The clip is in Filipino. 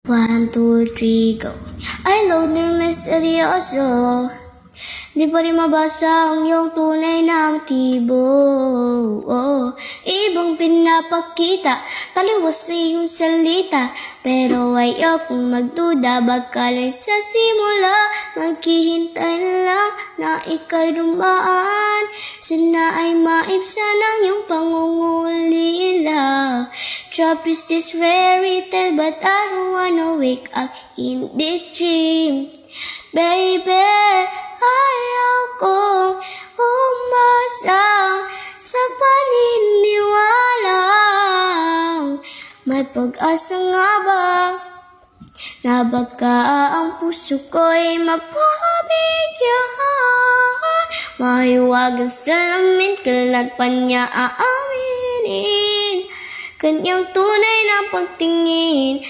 1, 2, 3, go. I love the misteryoso. Di pa rin mabasa ang iyong tunay na motibo. Ibang pinapakita, taliwas sa iyong salita. Pero ayokong magduda, baka lang sa simula. Maghihintay na lang na ika'y dumaan. Sana ay maibsan ang iyong pangungulila. Trap is this fairy tale, but I don't wanna wake up in this dream. Baby, ayaw kong umasa sa paniniwala. May pag-asa nga ba na baka ang puso ko'y mapabigyan? Mahiwagang salamin, kailan pa niya aaminin kanyang tunay na pagtingin.